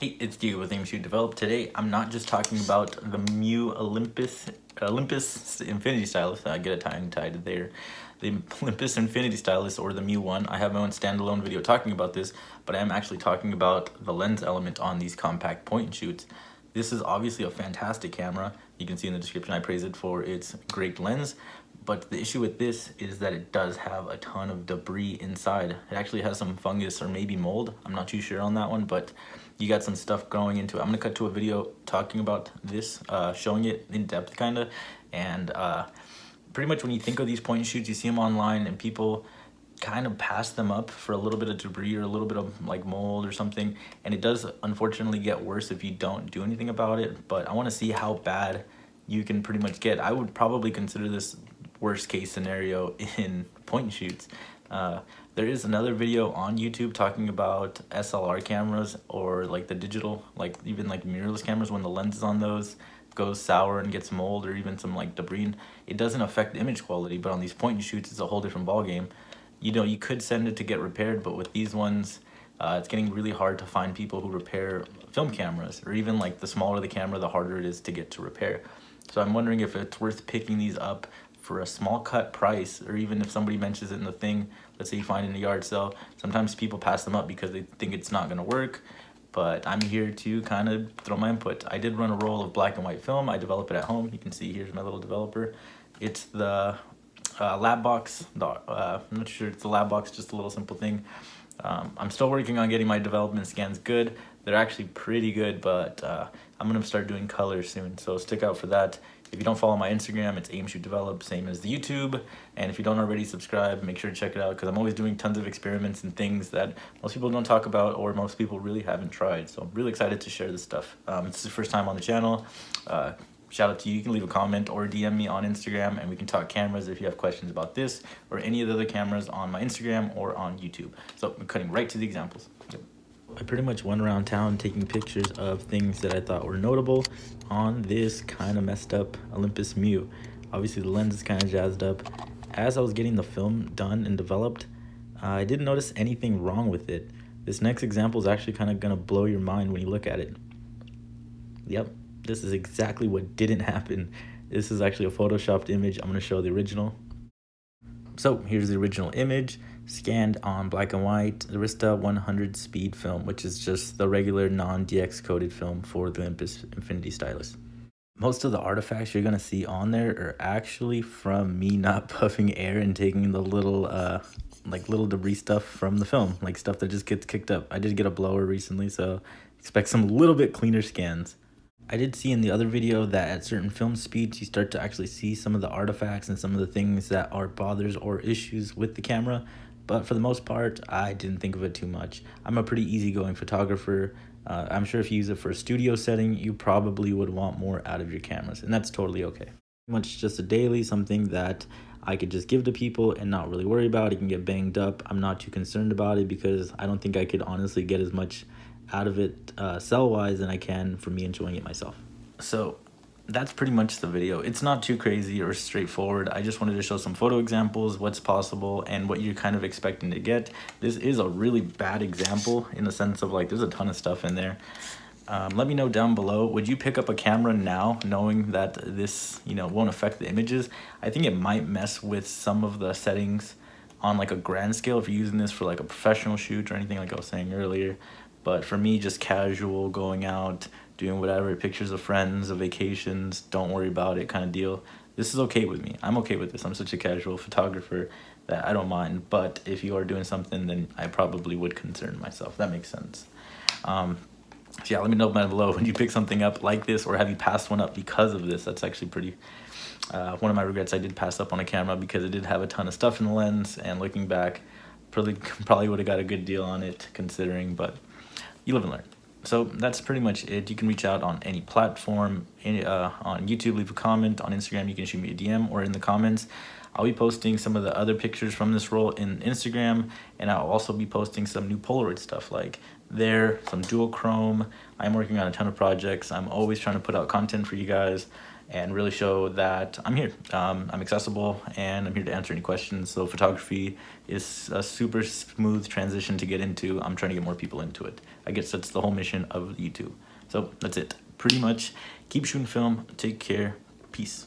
Hey, it's Diego with Aim Shoot Develop. Today, I'm not just talking about the new Olympus Infinity Stylus. I get a tongue tied there. The Olympus Infinity Stylus, or the Mu One. I have my own standalone video talking about this, but I am actually talking about the lens element on these compact point and shoots. This is obviously a fantastic camera. You can see in the description I praise it for its great lens. But the issue with this is that it does have a ton of debris inside. It actually has some fungus or maybe mold. I'm not too sure on that one, but you got some stuff growing into it. I'm gonna cut to a video talking about this, showing it in depth kinda. And pretty much when you think of these point and shoots, you see them online and people kind of pass them up for a little bit of debris or a little bit of like mold or something. And it does unfortunately get worse if you don't do anything about it. But I wanna see how bad you can pretty much get. I would probably consider this worst case scenario in point and shoots. There is another video on YouTube talking about SLR cameras, or like the digital, like even like mirrorless cameras, when the lenses on those goes sour and gets mold or even some like debris. It doesn't affect the image quality, but on these point and shoots it's a whole different ball game. You know, you could send it to get repaired, but with these ones it's getting really hard to find people who repair film cameras, or even like the smaller the camera, the harder it is to get to repair. So I'm wondering if it's worth picking these up for a small cut price, or even if somebody mentions it in the thing. Let's say you find it in a yard sale. Sometimes people pass them up because they think it's not gonna work, but I'm here to kind of throw my input. I did run a roll of black and white film. I develop it at home. You can see here's my little developer. It's the lab box. I'm not sure it's the lab box, just a little simple thing. I'm still working on getting my development scans good. They're actually pretty good, but I'm gonna start doing colors soon, so stick out for that. If you don't follow my Instagram, it's Aim Shoot Develop, same as the YouTube. And if you don't already subscribe, make sure to check it out, because I'm always doing tons of experiments and things that most people don't talk about, or most people really haven't tried. So I'm really excited to share this stuff. It's the first time on the channel. Shout out to you. You can leave a comment or DM me on Instagram, and we can talk cameras if you have questions about this or any of the other cameras on my Instagram or on YouTube. So I'm cutting right to the examples. Yep. I pretty much went around town taking pictures of things that I thought were notable on this kind of messed up Olympus Mu. Obviously the lens is kind of jazzed up. As I was getting the film done and developed, I didn't notice anything wrong with it. This next example is actually kind of going to blow your mind when you look at it. Yep, this is exactly what didn't happen. This is actually a photoshopped image. I'm going to show the original. So here's the original image, scanned on black and white, Arista 100 speed film, which is just the regular non-DX coded film for the Olympus Infinity Stylus. Most of the artifacts you're gonna see on there are actually from me not puffing air and taking the little little debris stuff from the film, like stuff that just gets kicked up. I did get a blower recently, so expect some little bit cleaner scans. I did see in the other video that at certain film speeds, you start to actually see some of the artifacts and some of the things that are bothers or issues with the camera. But for the most part, I didn't think of it too much. I'm a pretty easygoing photographer. I'm sure if you use it for a studio setting, you probably would want more out of your cameras, and that's totally okay. Pretty much just a daily, something that I could just give to people and not really worry about. It can get banged up. I'm not too concerned about it because I don't think I could honestly get as much out of it sell-wise than I can for me enjoying it myself. So that's pretty much the video. It's not too crazy or straightforward. I just wanted to show some photo examples, what's possible, and what you're kind of expecting to get. This is a really bad example in the sense of like there's a ton of stuff in there. Let me know down below, would you pick up a camera now knowing that this, won't affect the images? I think it might mess with some of the settings on like a grand scale if you're using this for like a professional shoot or anything like I was saying earlier. But for me, just casual, going out, doing whatever, pictures of friends, of vacations, don't worry about it kind of deal, this is okay with me. I'm okay with this. I'm such a casual photographer that I don't mind. But if you are doing something, then I probably would concern myself. That makes sense. So yeah, let me know down below when you pick something up like this, or have you passed one up because of this. That's actually pretty one of my regrets. I did pass up on a camera because it did have a ton of stuff in the lens, and looking back, probably would have got a good deal on it considering, but you live and learn. So that's pretty much it. You can reach out on any platform, on YouTube, leave a comment. On Instagram, you can shoot me a DM or in the comments. I'll be posting some of the other pictures from this roll in Instagram, and I'll also be posting some new Polaroid stuff like some dual chrome. I'm working on a ton of projects. I'm always trying to put out content for you guys, and really show that I'm here. I'm accessible, and I'm here to answer any questions. So photography is a super smooth transition to get into. I'm trying to get more people into it. I guess that's the whole mission of YouTube. So that's it. Pretty much keep shooting film. Take care. Peace.